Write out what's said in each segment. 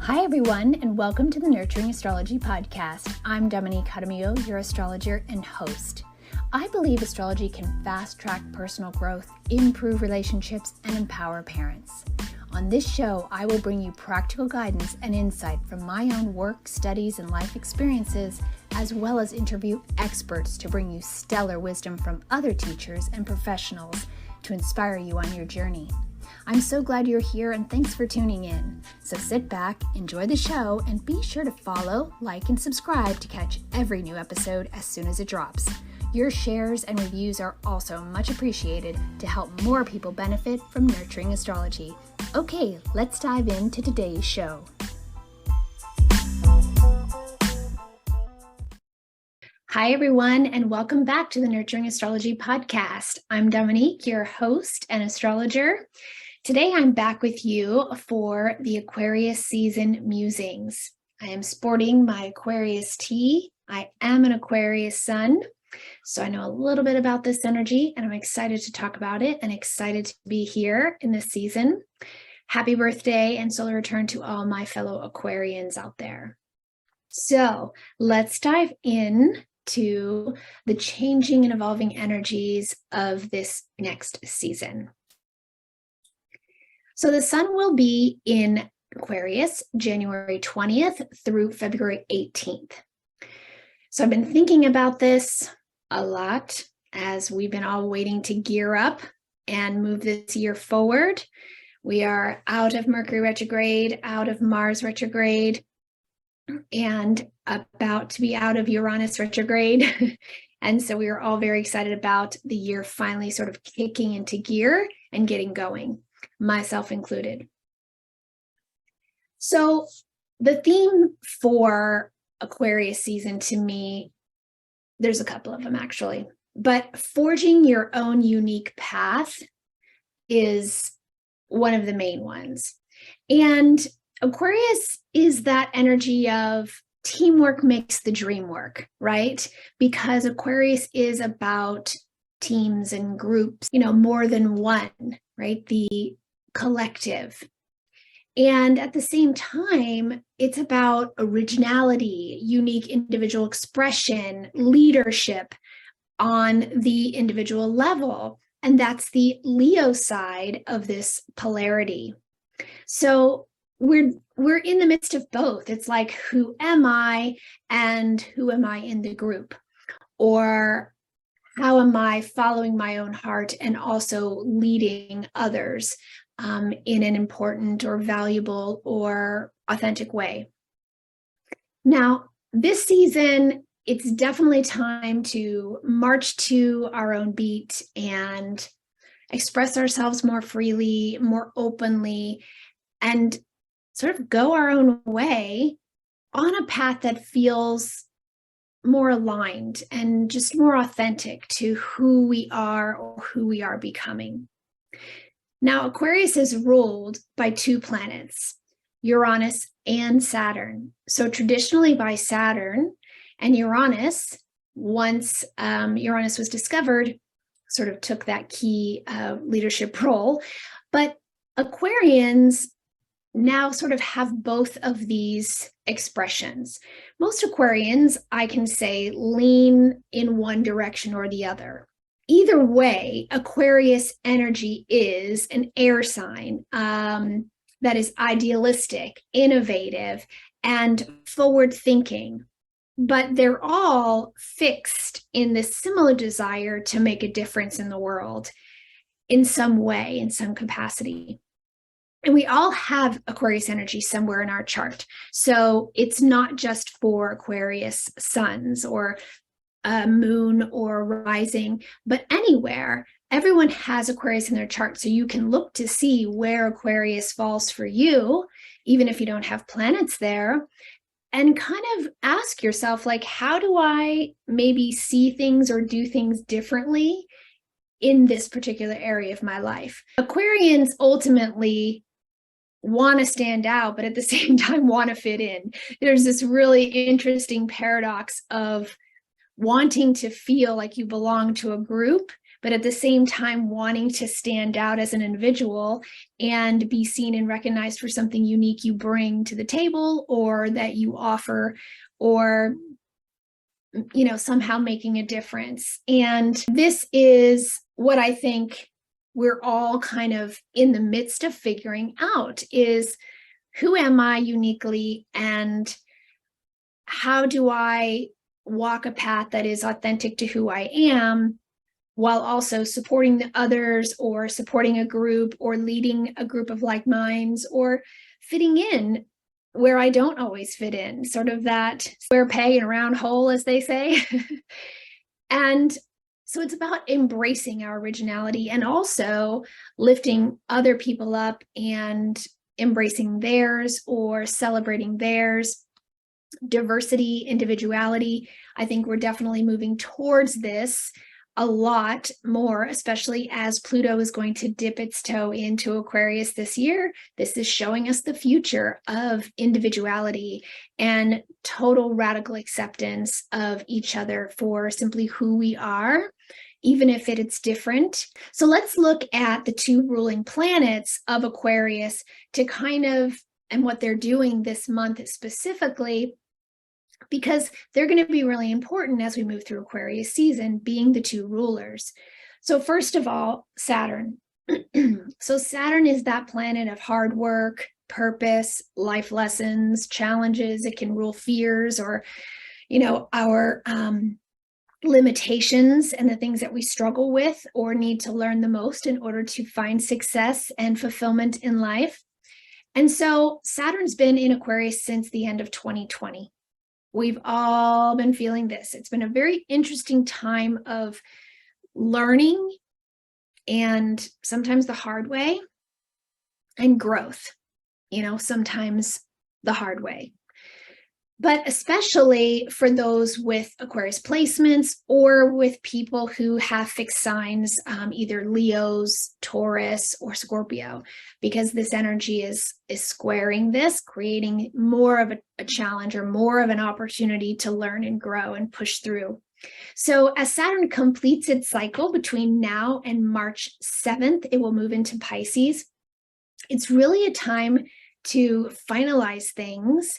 Hi everyone, and welcome to the Nurturing Astrology podcast. I'm Dominique Jaramillo, your astrologer and host. I believe astrology can fast-track personal growth, improve relationships, and empower parents. On this show, I will bring you practical guidance and insight from my own work, studies, and life experiences, as well as interview experts to bring you stellar wisdom from other teachers and professionals to inspire you on your journey. I'm so glad you're here and thanks for tuning in. So sit back, enjoy the show, and be sure to follow, like, and subscribe to catch every new episode as soon as it drops. Your shares and reviews are also much appreciated to help more people benefit from nurturing astrology. Okay, let's dive into today's show. Hi, everyone, and welcome back to the Nurturing Astrology podcast. I'm Dominique, your host and astrologer. Today, I'm back with you for the Aquarius season musings. I am sporting my Aquarius tee. I am an Aquarius sun, so I know a little bit about this energy, and I'm excited to talk about it and excited to be here in this season. Happy birthday and solar return to all my fellow Aquarians out there. So let's dive in to the changing and evolving energies of this next season. So the sun will be in Aquarius January 20th through February 18th. So I've been thinking about this a lot as we've been all waiting to gear up and move this year forward. We are out of Mercury retrograde, out of Mars retrograde, and about to be out of Uranus retrograde. And so we are all very excited about the year finally sort of kicking into gear and getting going, myself included. So the theme for Aquarius season to me, there's a couple of them actually, but forging your own unique path is one of the main ones. And Aquarius is that energy of teamwork makes the dream work, right? Because Aquarius is about teams and groups, more than one, right? The collective. And at the same time, it's about originality, unique individual expression, leadership on the individual level. And that's the Leo side of this polarity. So we're in the midst of both. It's like, who am I and who am I in the group? Or how am I following my own heart and also leading others in an important or valuable or authentic way? Now, this season, it's definitely time to march to our own beat and express ourselves more freely, more openly, and sort of go our own way on a path that feels more aligned and just more authentic to who we are or who we are becoming. Now, Aquarius is ruled by two planets, Uranus and Saturn. So traditionally by Saturn and Uranus, once Uranus was discovered, sort of took that key leadership role. But Aquarians now sort of have both of these expressions. Most Aquarians, I can say, lean in one direction or the other. Either way, Aquarius energy is an air sign that is idealistic, innovative, and forward-thinking. But they're all fixed in this similar desire to make a difference in the world in some way, in some capacity. And we all have Aquarius energy somewhere in our chart. So it's not just for Aquarius suns or moon or rising, but anywhere. Everyone has Aquarius in their chart. So you can look to see where Aquarius falls for you, even if you don't have planets there, and kind of ask yourself, like, how do I maybe see things or do things differently in this particular area of my life? Aquarians ultimately want to stand out, but at the same time want to fit in. There's this really interesting paradox of wanting to feel like you belong to a group, but at the same time wanting to stand out as an individual and be seen and recognized for something unique you bring to the table or that you offer, or somehow making a difference. And this is what I think we're all kind of in the midst of figuring out, is who am I uniquely, and how do I walk a path that is authentic to who I am, while also supporting the others, or supporting a group, or leading a group of like minds, or fitting in where I don't always fit in, sort of that square peg in a round hole, as they say. And so it's about embracing our originality and also lifting other people up and embracing theirs or celebrating theirs. Diversity, individuality. I think we're definitely moving towards this a lot more, especially as Pluto is going to dip its toe into Aquarius this year. This is showing us the future of individuality and total radical acceptance of each other for simply who we are, even if it's different. So let's look at the two ruling planets of Aquarius to and what they're doing this month specifically, because they're going to be really important as we move through Aquarius season, being the two rulers. So first of all, Saturn. So Saturn is that planet of hard work, purpose, life lessons, challenges. It can rule fears or, our limitations and the things that we struggle with or need to learn the most in order to find success and fulfillment in life. And so Saturn's been in Aquarius since the end of 2020. We've all been feeling this. It's been a very interesting time of learning, and sometimes the hard way, and growth, sometimes the hard way. But especially for those with Aquarius placements or with people who have fixed signs, either Leos, Taurus, or Scorpio, because this energy is squaring this, creating more of a challenge or more of an opportunity to learn and grow and push through. So as Saturn completes its cycle between now and March 7th, it will move into Pisces. It's really a time to finalize things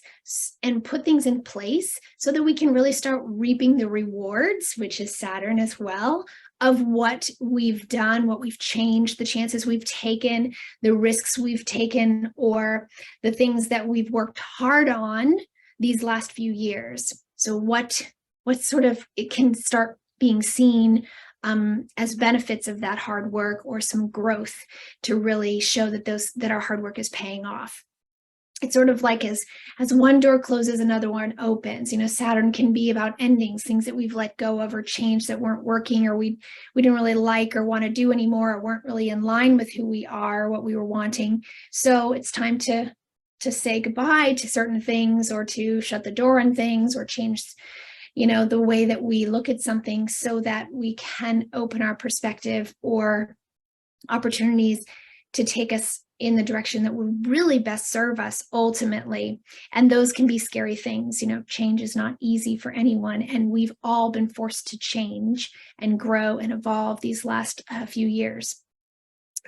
and put things in place so that we can really start reaping the rewards, which is Saturn as well, of what we've done, what we've changed, the chances we've taken, the risks we've taken, or the things that we've worked hard on these last few years. So what sort of it can start being seen as benefits of that hard work, or some growth to really show that our hard work is paying off. It's sort of like as one door closes, another one opens. Saturn can be about endings, things that we've let go of or changed that weren't working, or we didn't really like or want to do anymore, or weren't really in line with who we are, what we were wanting. So it's time to say goodbye to certain things, or to shut the door on things, or change the way that we look at something so that we can open our perspective or opportunities to take us in the direction that would really best serve us ultimately. And those can be scary things. Change is not easy for anyone. And we've all been forced to change and grow and evolve these last few years.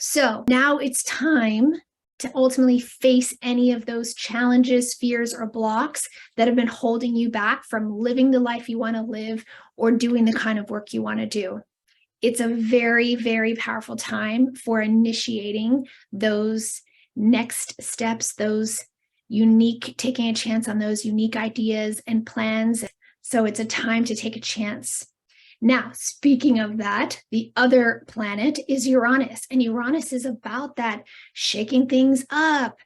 So now it's time to ultimately face any of those challenges, fears, or blocks that have been holding you back from living the life you want to live or doing the kind of work you want to do. It's a very, very powerful time for initiating those next steps, taking a chance on those unique ideas and plans. So it's a time to take a chance. Now, speaking of that, the other planet is Uranus, and Uranus is about that shaking things up,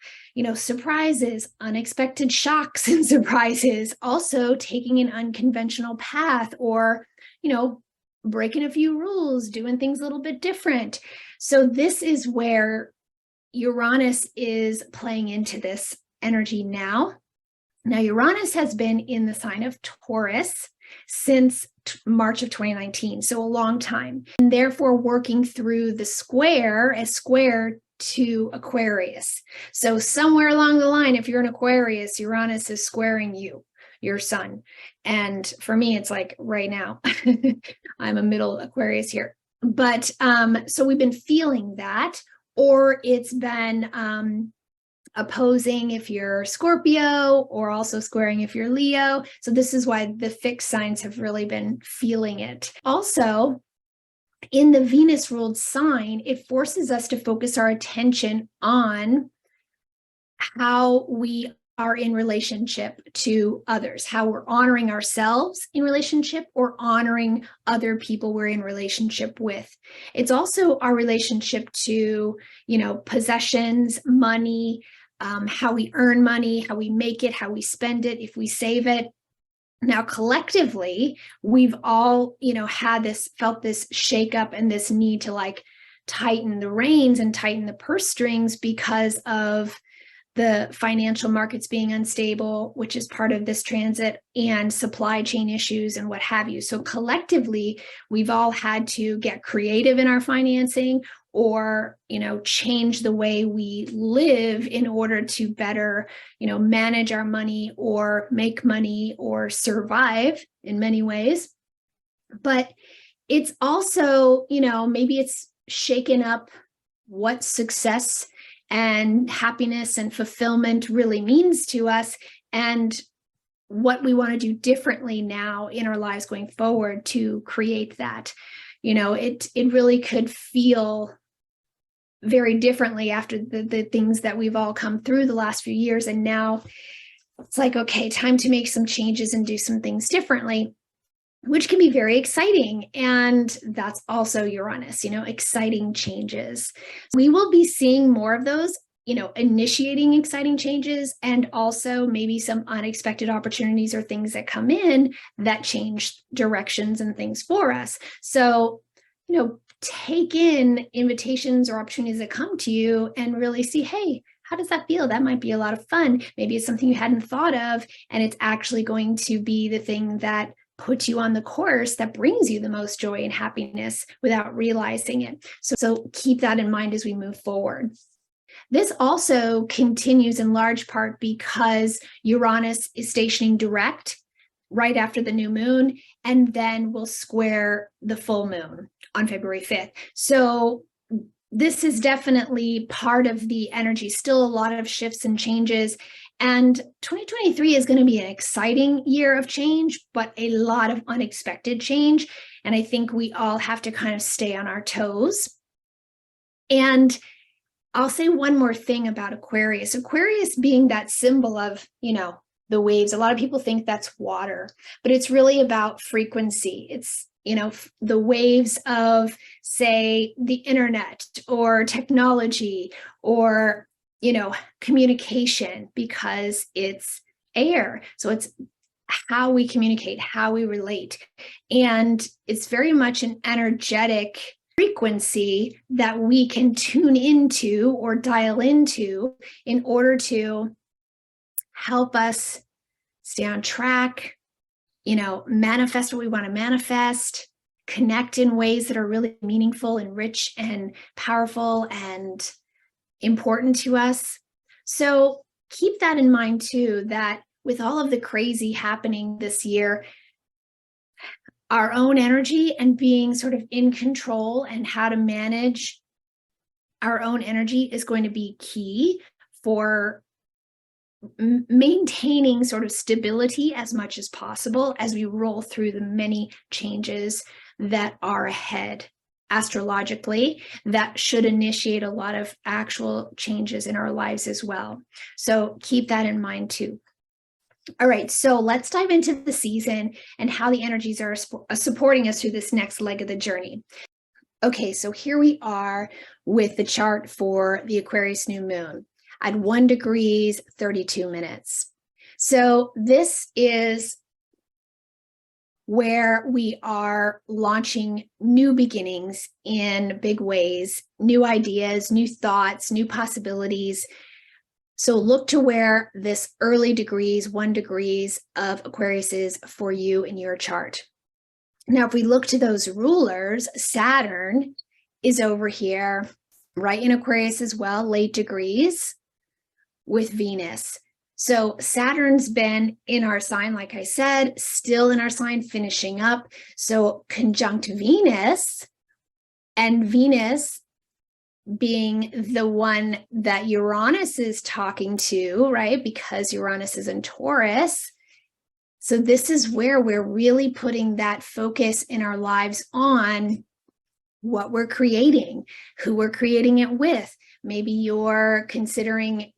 surprises, unexpected shocks and surprises, also taking an unconventional path, or, breaking a few rules, doing things a little bit different. So this is where Uranus is playing into this energy now. Now, Uranus has been in the sign of Taurus since March of 2019, so a long time, and therefore working through the square to Aquarius. So somewhere along the line, if you're an Aquarius, Uranus is squaring your sun. And for me, it's like right now, I'm a middle Aquarius here. But so we've been feeling that, or it's been opposing if you're Scorpio, or also squaring if you're Leo. So this is why the fixed signs have really been feeling it. Also, in the Venus ruled sign, it forces us to focus our attention on how we are in relationship to others, how we're honoring ourselves in relationship or honoring other people we're in relationship with. It's also our relationship to, possessions, money, how we earn money, how we make it, how we spend it, if we save it. Now, collectively, we've all, felt this shakeup and this need to tighten the reins and tighten the purse strings because of the financial markets being unstable, which is part of this transit, and supply chain issues and what have you. So collectively, we've all had to get creative in our financing, or change the way we live in order to better manage our money or make money or survive in many ways. But it's also, maybe it's shaken up what success and happiness and fulfillment really means to us, and what we want to do differently now in our lives going forward to create that. It really could feel very differently after the things that we've all come through the last few years. And now it's like, okay, time to make some changes and do some things differently, which can be very exciting. And that's also Uranus, exciting changes. We will be seeing more of those, initiating exciting changes, and also maybe some unexpected opportunities or things that come in that change directions and things for us. So, take in invitations or opportunities that come to you and really see, hey, how does that feel? That might be a lot of fun. Maybe it's something you hadn't thought of, and it's actually going to be the thing that puts you on the course that brings you the most joy and happiness without realizing it. So keep that in mind as we move forward. This also continues in large part because Uranus is stationing direct right after the new moon, and then will square the full moon on February 5th. So this is definitely part of the energy, still a lot of shifts and changes. And 2023 is going to be an exciting year of change, but a lot of unexpected change. And I think we all have to kind of stay on our toes. And I'll say one more thing about Aquarius. Aquarius being that symbol of, the waves. A lot of people think that's water, but it's really about frequency. It's, the waves of, say, the internet or technology or, communication, because it's air. So it's how we communicate, how we relate. And it's very much an energetic frequency that we can tune into or dial into in order to help us stay on track, manifest what we want to manifest, connect in ways that are really meaningful and rich and powerful and important to us. So keep that in mind too, that with all of the crazy happening this year, our own energy and being sort of in control and how to manage our own energy is going to be key for maintaining sort of stability as much as possible as we roll through the many changes that are ahead astrologically, that should initiate a lot of actual changes in our lives as well. So keep that in mind too. All right, so let's dive into the season and how the energies are supporting us through this next leg of the journey. Okay, so here we are with the chart for the Aquarius New Moon at 1 degree, 32 minutes. So this is where we are launching new beginnings in big ways, new ideas, new thoughts, new possibilities. So look to where this early degrees, 1 degree of Aquarius is for you in your chart. Now, if we look to those rulers, Saturn is over here, right in Aquarius as well, late degrees with Venus. So Saturn's been in our sign, like I said, still in our sign, finishing up. So conjunct Venus And Venus being the one that Uranus is talking to, right? Because Uranus is in Taurus. So this is where we're really putting that focus in our lives on what we're creating, who we're creating it with. Maybe you're considering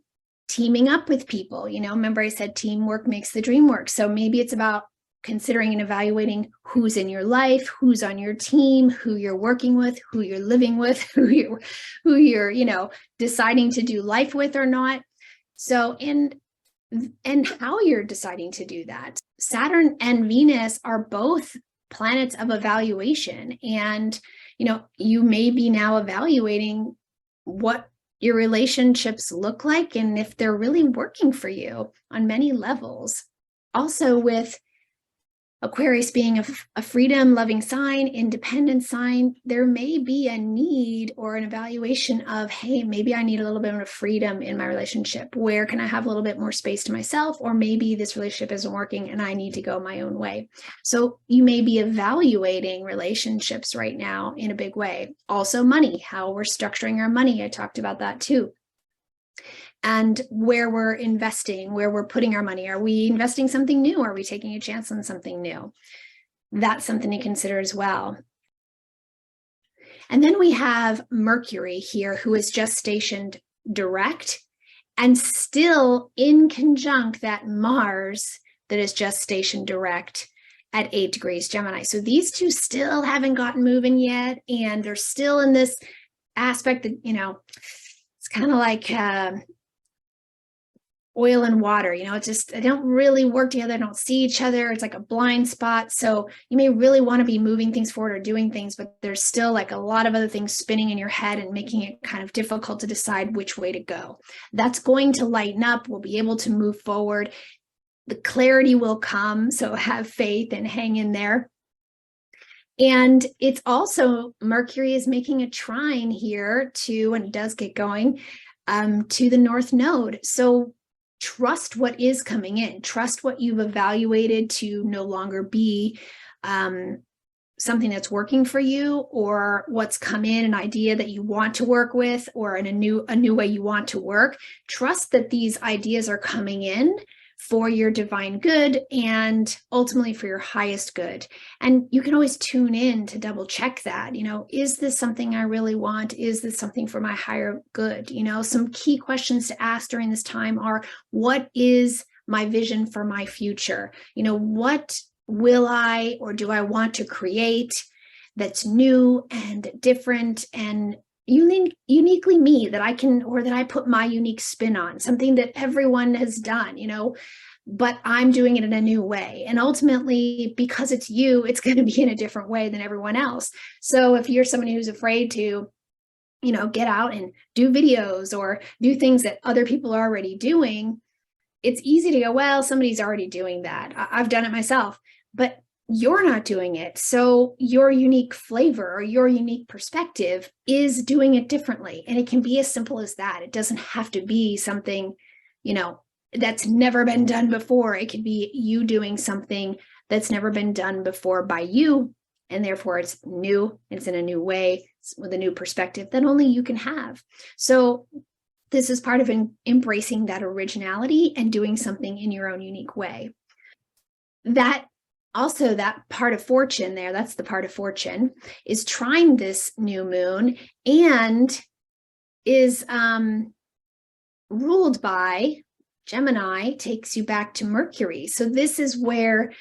teaming up with people. Remember I said teamwork makes the dream work. So maybe it's about considering and evaluating who's in your life, who's on your team, who you're working with, who you're living with, who you're deciding to do life with or not. So, and how you're deciding to do that. Saturn and Venus are both planets of evaluation. And, you may be now evaluating what your relationships look like and if they're really working for you on many levels. Also, with Aquarius being a freedom-loving sign, independent sign, there may be a need or an evaluation of, hey, maybe I need a little bit of freedom in my relationship. Where can I have a little bit more space to myself? Or maybe this relationship isn't working and I need to go my own way. So you may be evaluating relationships right now in a big way. Also money, how we're structuring our money. I talked about that too. And where we're investing, where we're putting our money. Are we investing something new? Are we taking a chance on something new? That's something to consider as well. And then we have Mercury here, who is just stationed direct and still in conjunct that Mars that is just stationed direct at 8 degrees Gemini. So these two still haven't gotten moving yet. And they're still in this aspect that, it's kind of like oil and water, they don't really work together, don't see each other. It's like a blind spot. So you may really want to be moving things forward or doing things, but there's still like a lot of other things spinning in your head and making it kind of difficult to decide which way to go. That's going to lighten up. We'll be able to move forward. The clarity will come. So have faith and hang in there. And it's also, Mercury is making a trine here to, and it does get going, to the North Node. So trust what is coming in. Trust what you've evaluated to no longer be something that's working for you, or what's come in, an idea that you want to work with, or in a new way you want to work. Trust that these ideas are coming in for your divine good and ultimately for your highest good. And you can always tune in to double check that, is this something I really want? Is this something for my higher good? Some key questions to ask during this time are, what is my vision for my future? What will I, or do I want to create that's new and different and uniquely me, that I can, or that I put my unique spin on, something that everyone has done, but I'm doing it in a new way. And ultimately, because it's you, it's going to be in a different way than everyone else. So if you're somebody who's afraid to, get out and do videos or do things that other people are already doing, it's easy to go, well, somebody's already doing that. I've done it myself, but you're not doing it. So your unique flavor or your unique perspective is doing it differently. And it can be as simple as that. It doesn't have to be something, that's never been done before. It could be you doing something that's never been done before by you. And therefore it's new. It's in a new way with a new perspective that only you can have. So this is part of embracing that originality and doing something in your own unique way. That also, that part of fortune there, that's the part of fortune, is trine this new moon and is ruled by Gemini, takes you back to Mercury. So this is where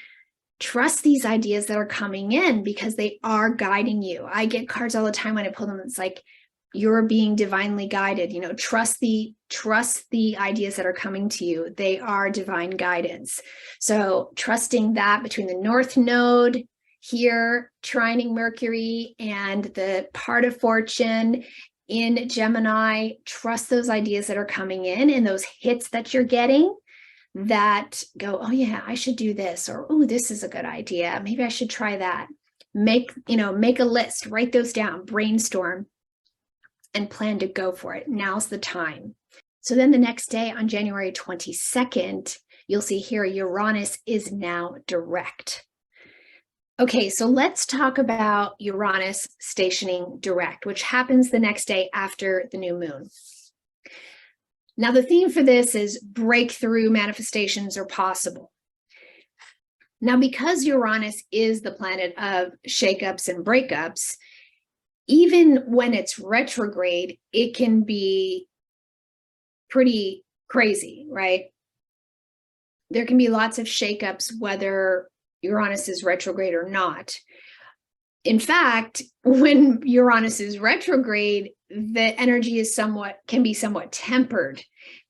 trust these ideas that are coming in because they are guiding you. I get cards all the time when I pull them. It's like, you're being divinely guided, trust the ideas that are coming to you. They are divine guidance. So trusting that between the North Node here, trining Mercury, and the part of fortune in Gemini, trust those ideas that are coming in and those hits that you're getting that go, oh yeah, I should do this, or, oh, this is a good idea. Maybe I should try that. Make a list, write those down, brainstorm, and plan to go for it. Now's the time. So then the next day on January 22nd, you'll see here Uranus is now direct. Okay, so let's talk about Uranus stationing direct, which happens the next day after the new moon. Now, the theme for this is breakthrough manifestations are possible. Now, because Uranus is the planet of shakeups and breakups, even when it's retrograde, it can be pretty crazy, right? There can be lots of shakeups, whether Uranus is retrograde or not. In fact, when Uranus is retrograde, the energy is can be somewhat tempered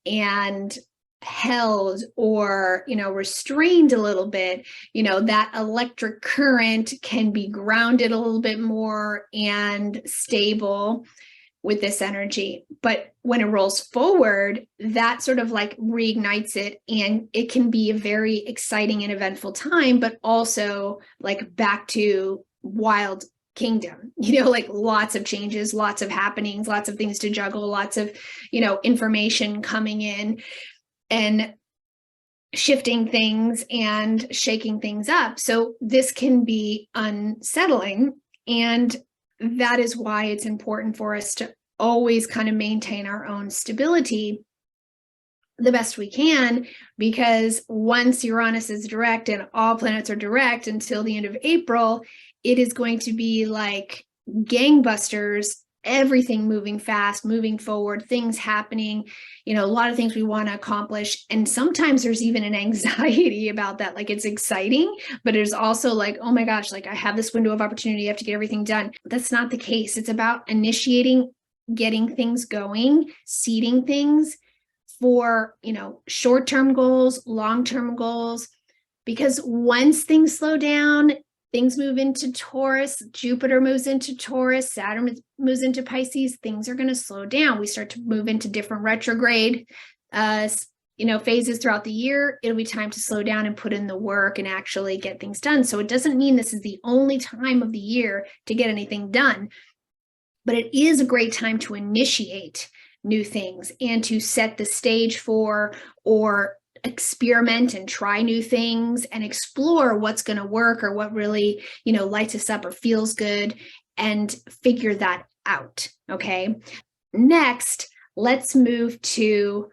and held or, restrained a little bit. That electric current can be grounded a little bit more and stable with this energy. But when it rolls forward, that sort of like reignites it, and it can be a very exciting and eventful time, but also like back to wild kingdom, like lots of changes, lots of happenings, lots of things to juggle, lots of, information coming in and shifting things and shaking things up. So this can be unsettling, and that is why it's important for us to always kind of maintain our own stability the best we can, because once Uranus is direct, and all planets are direct until the end of April, it is going to be like gangbusters, everything moving fast, moving forward, things happening, a lot of things we want to accomplish. And sometimes there's even an anxiety about that. Like, it's exciting, but there's also like, oh my gosh, like I have this window of opportunity, I have to get everything done. That's not the case. It's about initiating, getting things going, seeding things for, short-term goals, long-term goals, because once things slow down, things move into Taurus, Jupiter moves into Taurus, Saturn moves into Pisces, things are going to slow down. We start to move into different retrograde, phases throughout the year. It'll be time to slow down and put in the work and actually get things done. So it doesn't mean this is the only time of the year to get anything done, but it is a great time to initiate new things and to set the stage for, or experiment and try new things and explore what's going to work or what really, lights us up or feels good, and figure that out. Okay. Next, let's move to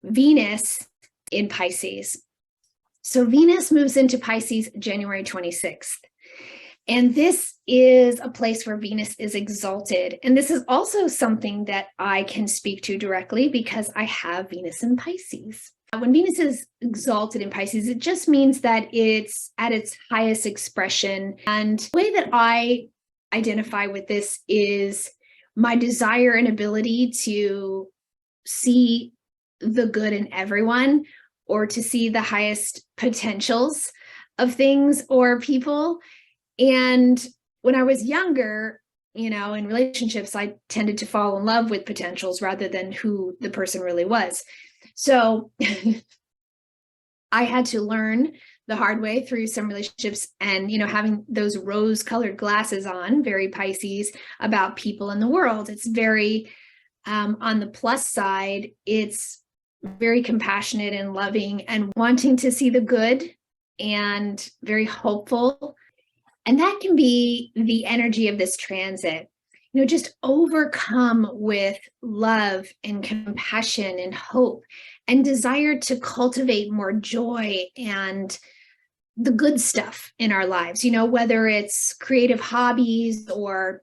Venus in Pisces. So Venus moves into Pisces January 26th. And this is a place where Venus is exalted. And this is also something that I can speak to directly because I have Venus in Pisces. When Venus is exalted in Pisces, it just means that it's at its highest expression. And the way that I identify with this is my desire and ability to see the good in everyone, or to see the highest potentials of things or people. And when I was younger, in relationships, I tended to fall in love with potentials rather than who the person really was. So I had to learn the hard way through some relationships, and, having those rose-colored glasses on, very Pisces, about people in the world. It's very, on the plus side, it's very compassionate and loving and wanting to see the good, and very hopeful. And that can be the energy of this transit, just overcome with love and compassion and hope and desire to cultivate more joy and the good stuff in our lives, whether it's creative hobbies or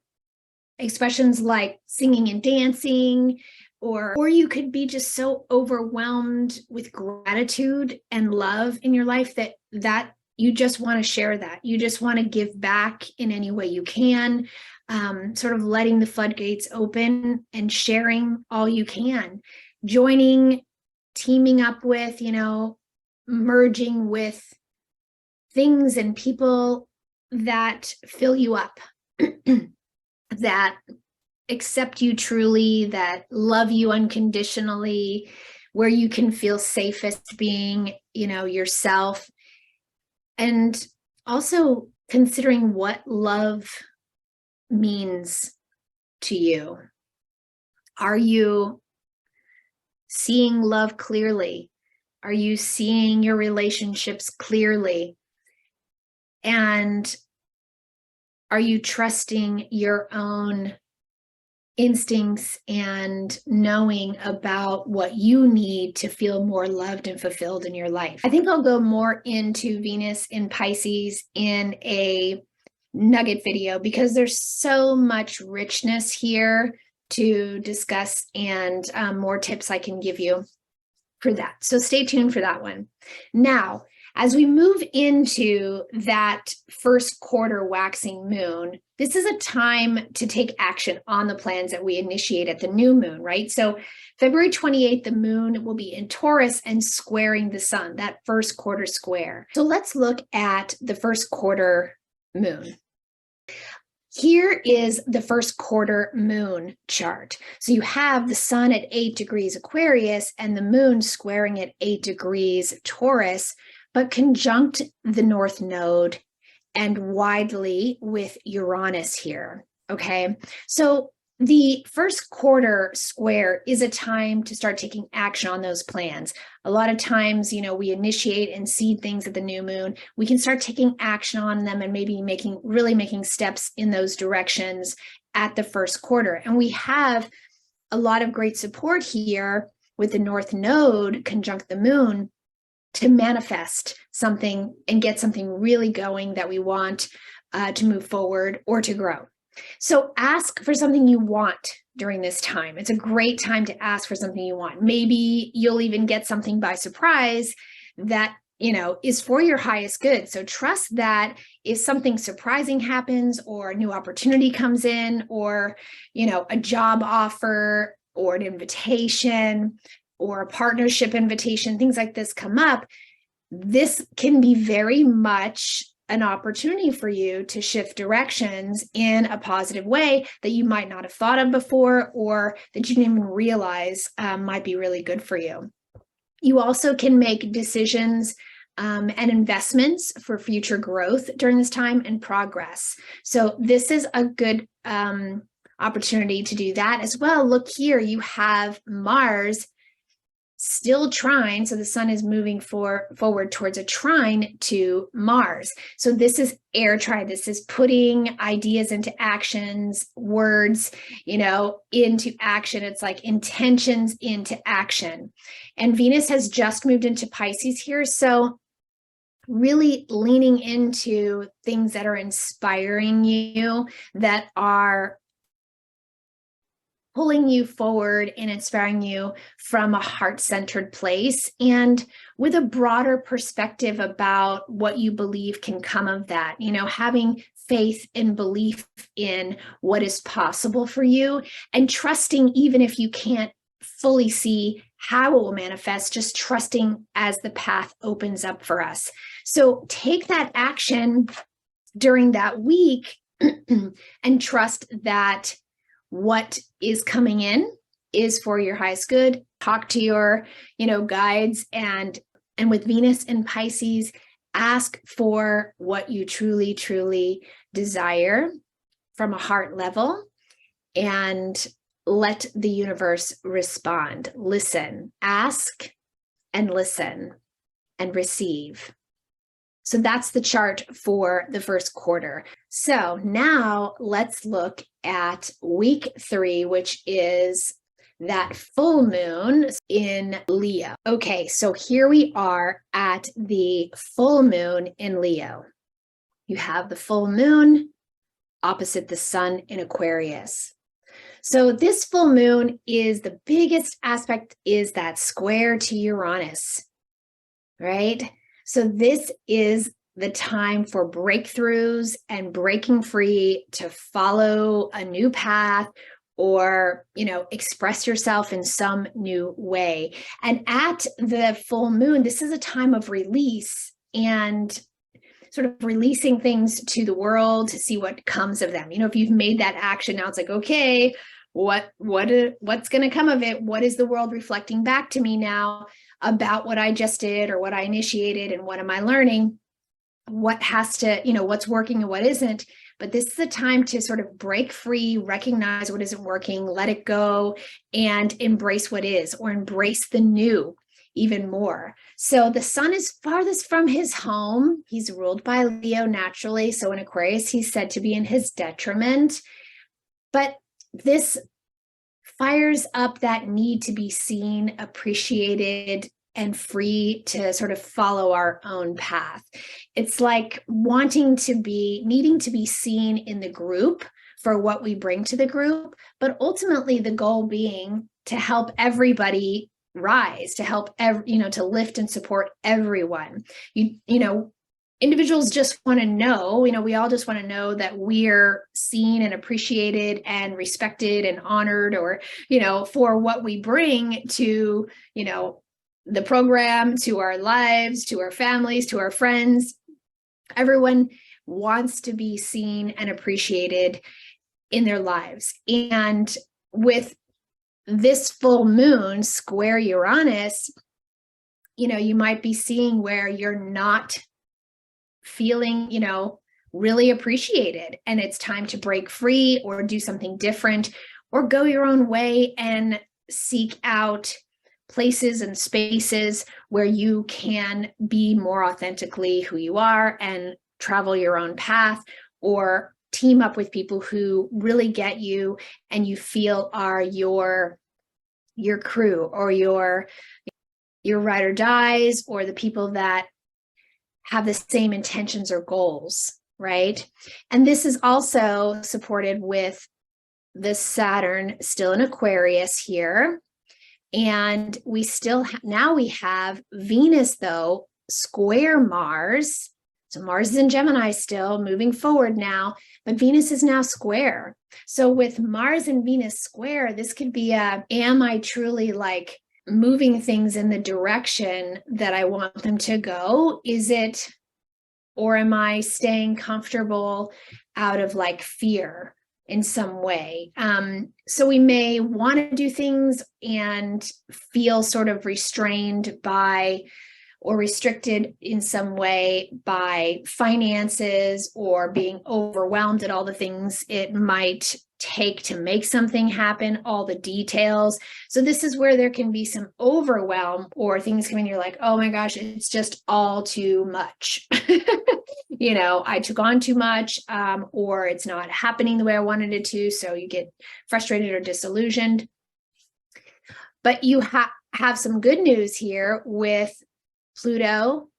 expressions like singing and dancing, or you could be just so overwhelmed with gratitude and love in your life that you just want to share that. You just want to give back in any way you can, sort of letting the floodgates open and sharing all you can, joining, teaming up with, merging with things and people that fill you up, that accept you truly, that love you unconditionally, where you can feel safest being, yourself. And also considering what love means to you. Are you seeing love clearly? Are you seeing your relationships clearly? And Are you trusting your own instincts and knowing about what you need to feel more loved and fulfilled in your life? I think I'll go more into Venus in Pisces in a nugget video because there's so much richness here to discuss and more tips I can give you for that. So stay tuned for that one. Now, as we move into that first quarter waxing moon, this is a time to take action on the plans that we initiate at the new moon, right? So February 28th, the moon will be in Taurus and squaring the sun, that first quarter square. So let's look at the first quarter moon. Here is the first quarter moon chart. So you have the sun at 8 degrees Aquarius and the moon squaring at 8 degrees Taurus, but conjunct the North Node and widely with Uranus here, okay? So the first quarter square is a time to start taking action on those plans. A lot of times, we initiate and seed things at the new moon. We can start taking action on them and maybe really making steps in those directions at the first quarter. And we have a lot of great support here with the North Node conjunct the moon to manifest something and get something really going that we want to move forward or to grow. So ask for something you want during this time. It's a great time to ask for something you want. Maybe you'll even get something by surprise that, is for your highest good. So trust that if something surprising happens or a new opportunity comes in or, a job offer or an invitation or a partnership invitation, things like this come up, this can be very much an opportunity for you to shift directions in a positive way that you might not have thought of before or that you didn't even realize might be really good for you. You also can make decisions and investments for future growth during this time and progress. So this is a good opportunity to do that as well. Look here, you have Mars still trine, so the sun is moving forward towards a trine to Mars. So this is air trine. This is putting ideas into actions, words, into action. It's like intentions into action. And Venus has just moved into Pisces here. So really leaning into things that are inspiring you, that are pulling you forward and inspiring you from a heart-centered place and with a broader perspective about what you believe can come of that, having faith and belief in what is possible for you and trusting even if you can't fully see how it will manifest, just trusting as the path opens up for us. So take that action during that week and trust that what is coming in is for your highest good. Talk to your, guides and with Venus in Pisces, ask for what you truly, truly desire from a heart level and let the universe respond. Listen, ask and listen and receive. So that's the chart for the first quarter. So now let's look at week 3, which is that full moon in Leo. Okay, so here we are at the full moon in Leo. You have the full moon opposite the sun in Aquarius. So this full moon is the biggest aspect is that square to Uranus, right? So this is the time for breakthroughs and breaking free to follow a new path or, express yourself in some new way. And at the full moon, this is a time of release and sort of releasing things to the world to see what comes of them. If you've made that action, now it's like, okay, what's going to come of it? What is the world reflecting back to me now about what I just did or what I initiated and what am I learning? What has to, what's working and what isn't. But this is the time to sort of break free, recognize what isn't working, let it go, and embrace what is, or embrace the new. even more. So the sun is farthest from his home. He's ruled by Leo naturally. So in Aquarius, he's said to be in his detriment. But this fires up that need to be seen, appreciated, and free to sort of follow our own path. It's like needing to be seen in the group for what we bring to the group, but ultimately the goal being to help everybody rise, to help to lift and support everyone. Individuals just want to know, we all just want to know that we're seen and appreciated and respected and honored, or, for what we bring to, the program, to our lives, to our families, to our friends. Everyone wants to be seen and appreciated in their lives. And with this full moon square Uranus, you might be seeing where you're not feeling, really appreciated, and it's time to break free or do something different or go your own way and seek out places and spaces where you can be more authentically who you are and travel your own path, or team up with people who really get you and you feel are your crew, or your ride or dies, or the people that have the same intentions or goals, right? And this is also supported with the Saturn still in Aquarius here. And we still now we have Venus, though, square Mars. So Mars is in Gemini still, moving forward now, but Venus is now square. So with Mars and Venus square, this could be am I truly moving things in the direction that I want them to go? Or am I staying comfortable out of fear in some way? So we may want to do things and feel sort of restrained by, or restricted in some way by, finances, or being overwhelmed at all the things it might take to make something happen, all the details. So this is where there can be some overwhelm, or things come in, you're like, oh my gosh, it's just all too much. I took on too much, or it's not happening the way I wanted it to. So you get frustrated or disillusioned. But you have some good news here with Pluto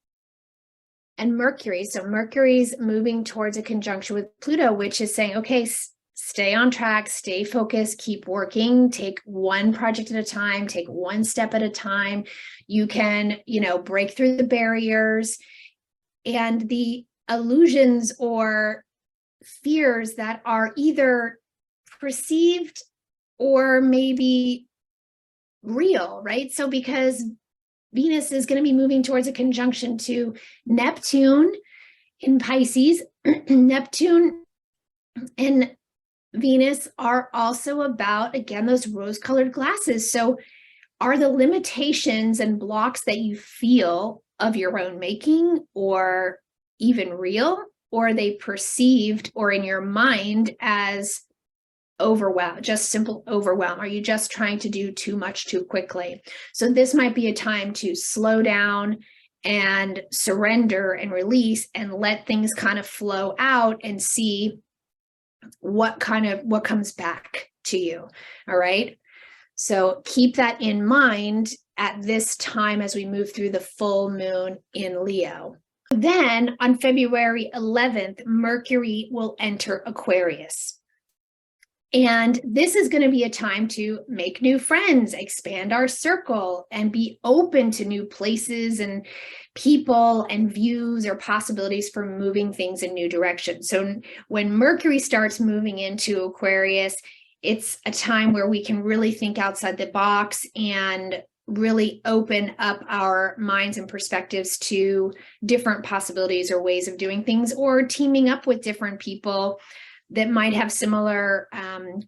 and Mercury. So Mercury's moving towards a conjunction with Pluto, which is saying, okay, stay on track, stay focused, keep working, take one project at a time, take one step at a time. You can, break through the barriers and the illusions or fears that are either perceived or maybe real, right? So because Venus is going to be moving towards a conjunction to Neptune in Pisces, Neptune and Venus are also about, again, those rose-colored glasses. So are the limitations and blocks that you feel of your own making, or even real, or are they perceived or in your mind as overwhelm, just simple overwhelm? Are you just trying to do too much too quickly? So this might be a time to slow down and surrender and release and let things kind of flow out and see what comes back to you. All right. So keep that in mind at this time as we move through the full moon in Leo. Then on February 11th, Mercury will enter Aquarius. And this is going to be a time to make new friends, expand our circle, and be open to new places and people and views or possibilities for moving things in new directions. So when Mercury starts moving into Aquarius, it's a time where we can really think outside the box and really open up our minds and perspectives to different possibilities or ways of doing things, or teaming up with different people that might have similar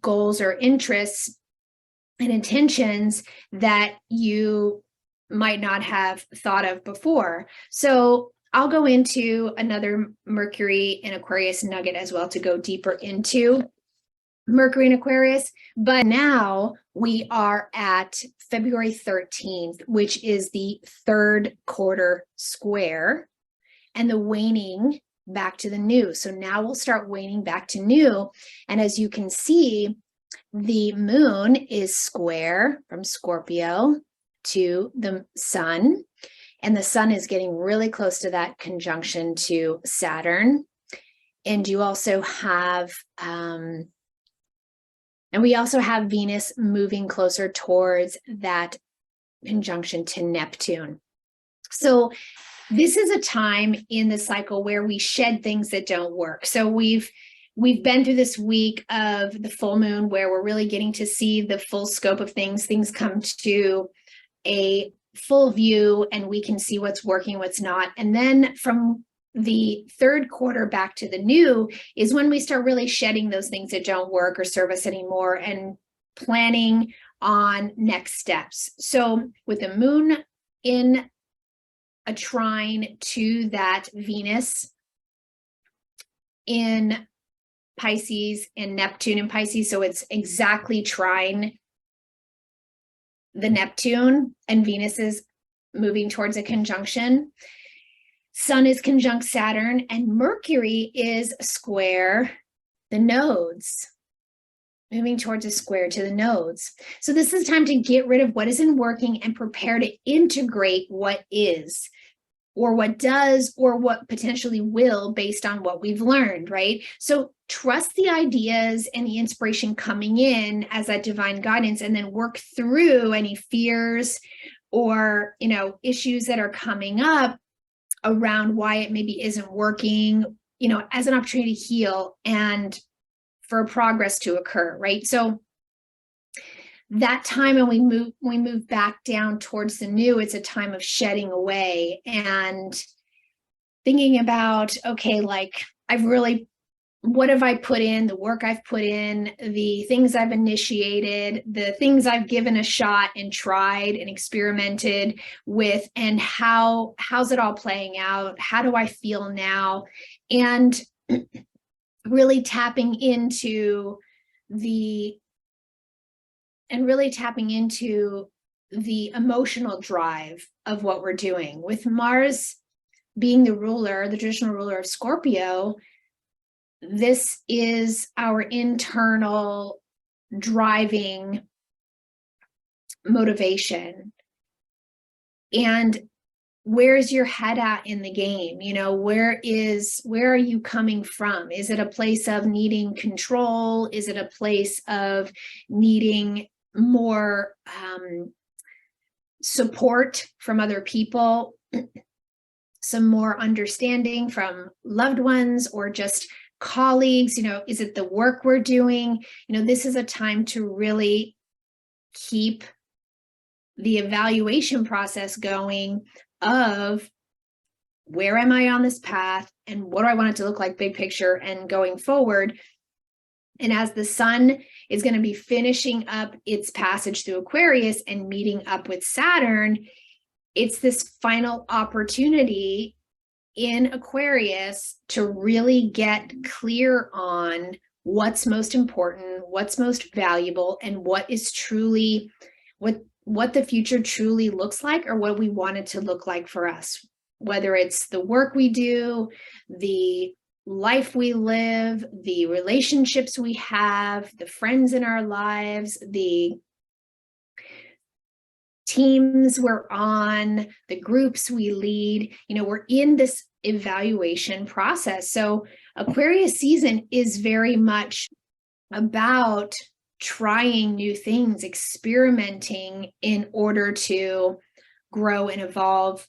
goals or interests and intentions that you might not have thought of before. So I'll go into another Mercury in Aquarius nugget as well to go deeper into Mercury in Aquarius. But now we are at February 13th, which is the third quarter square, and the waning back to the new. So now we'll start waning back to new. And as you can see, the moon is square from Scorpio to the sun. And the sun is getting really close to that conjunction to Saturn. And you also have, and we also have Venus moving closer towards that conjunction to Neptune. So this is a time in the cycle where we shed things that don't work. So we've been through this week of the full moon where we're really getting to see the full scope of things. Things come to a full view and we can see what's working, what's not. And then from the third quarter back to the new is when we start really shedding those things that don't work or serve us anymore and planning on next steps. So with the moon in a trine to that Venus in Pisces and Neptune in Pisces, so it's exactly trine the Neptune, and Venus is moving towards a conjunction. Sun is conjunct Saturn, and Mercury is square the nodes, moving towards a square to the nodes. So this is time to get rid of what isn't working and prepare to integrate what is, or what does, or what potentially will based on what we've learned, right? So trust the ideas and the inspiration coming in as that divine guidance, and then work through any fears or, issues that are coming up around why it maybe isn't working, as an opportunity to heal and for progress to occur, right? So that time when we move back down towards the new, it's a time of shedding away and thinking about, okay, like what have I put in, the work I've put in, the things I've initiated, the things I've given a shot and tried and experimented with, and how's it all playing out? How do I feel now? And really tapping into the emotional drive of what we're doing. With Mars being the ruler, the traditional ruler of Scorpio, this is our internal driving motivation. And where's your head at in the game? Where are you coming from? Is it a place of needing control? Is it a place of needing more support from other people, some more understanding from loved ones or just colleagues? Is it the work we're doing? This is a time to really keep the evaluation process going of where am I on this path and what do I want it to look like big picture and going forward. And as the sun is going to be finishing up its passage through Aquarius and meeting up with Saturn, it's this final opportunity in Aquarius to really get clear on what's most important, what's most valuable, and what is truly what the future truly looks like, or what we want it to look like for us, whether it's the work we do, the life we live, the relationships we have, the friends in our lives, the teams we're on, the groups we lead. We're in this evaluation process. So Aquarius season is very much about trying new things, experimenting in order to grow and evolve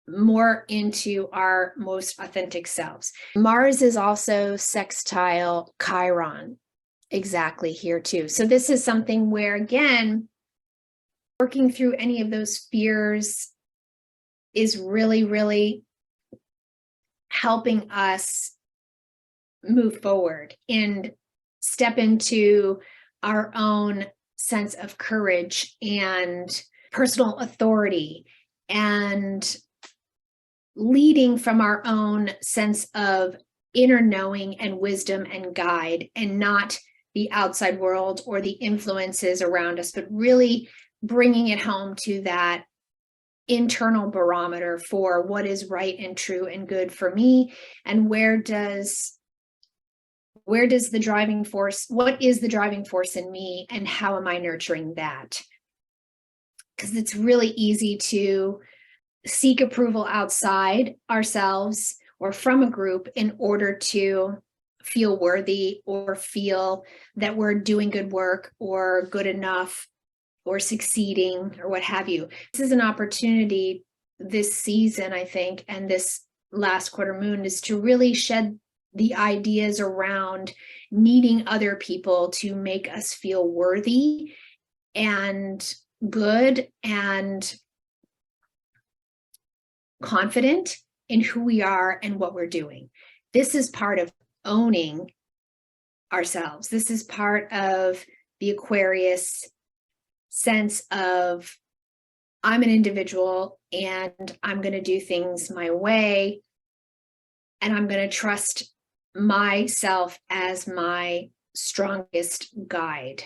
more into our most authentic selves. Mars is also sextile Chiron, exactly here too. So this is something where, again, working through any of those fears is really, really helping us move forward and step into our own sense of courage and personal authority and leading from our own sense of inner knowing and wisdom and guide, and not the outside world or the influences around us, but really bringing it home to that internal barometer for what is right and true and good for me, and where does the driving force, what is the driving force in me, and how am I nurturing that? Because it's really easy to seek approval outside ourselves or from a group in order to feel worthy or feel that we're doing good work or good enough or succeeding or what have you. This is an opportunity this season, I think, and this last quarter moon is to really shed the ideas around needing other people to make us feel worthy and good and confident in who we are and what we're doing. This is part of owning ourselves. This is part of the Aquarius sense of I'm an individual and I'm going to do things my way, and I'm going to trust myself as my strongest guide.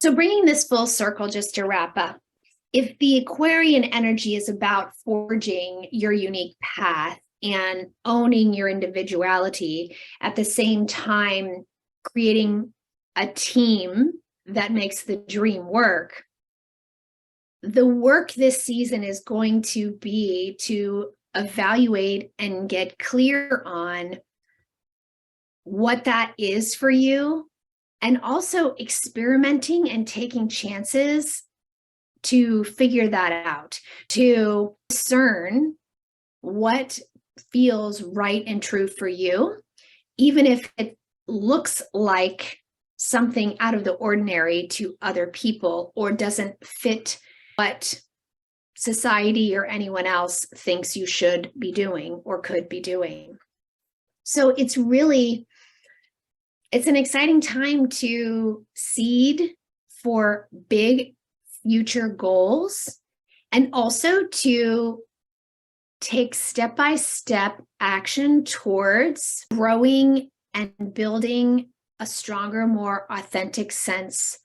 So bringing this full circle, just to wrap up, if the Aquarian energy is about forging your unique path and owning your individuality, at the same time creating a team that makes the dream work, the work this season is going to be to evaluate and get clear on what that is for you, and also experimenting and taking chances to figure that out, to discern what feels right and true for you, even if it looks like something out of the ordinary to other people or doesn't fit what society or anyone else thinks you should be doing or could be doing. So it's an exciting time to seed for big future goals, and also to take step-by-step action towards growing and building a stronger, more authentic sense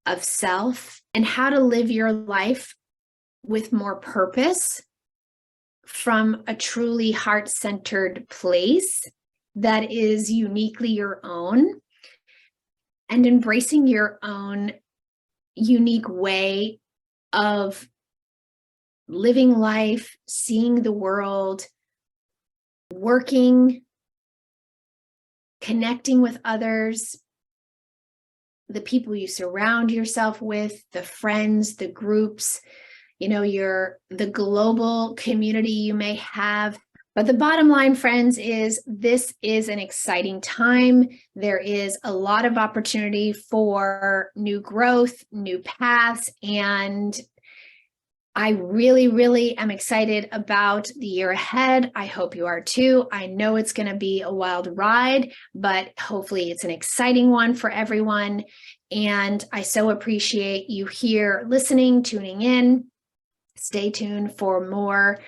of self, and how to live your life with more purpose from a truly heart-centered place that is uniquely your own, and embracing your own unique way of living life, seeing the world, working, connecting with others, the people you surround yourself with, the friends, the groups, the global community you may have. But the bottom line, friends, is this is an exciting time. There is a lot of opportunity for new growth, new paths, and I really, really am excited about the year ahead. I hope you are too. I know it's going to be a wild ride, but hopefully it's an exciting one for everyone. And I so appreciate you here listening, tuning in. Stay tuned for more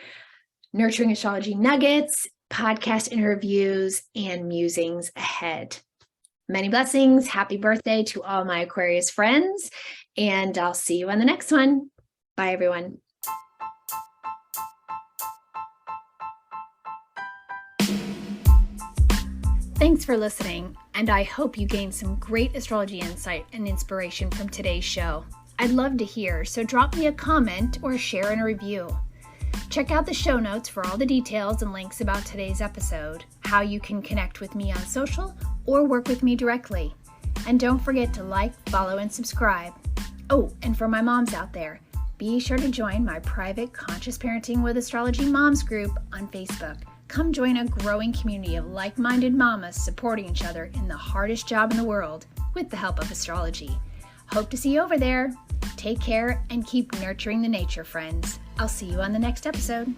Nurturing Astrology nuggets, podcast interviews, and musings ahead. Many blessings. Happy birthday to all my Aquarius friends, and I'll see you on the next one. Bye, everyone. Thanks for listening, and I hope you gained some great astrology insight and inspiration from today's show. I'd love to hear, so drop me a comment or share in a review. Check out the show notes for all the details and links about today's episode, how you can connect with me on social or work with me directly. And don't forget to like, follow, and subscribe. Oh, and for my moms out there, be sure to join my private Conscious Parenting with Astrology Moms group on Facebook. Come join a growing community of like-minded mamas supporting each other in the hardest job in the world with the help of astrology. Hope to see you over there. Take care and keep nurturing the nature, friends. I'll see you on the next episode.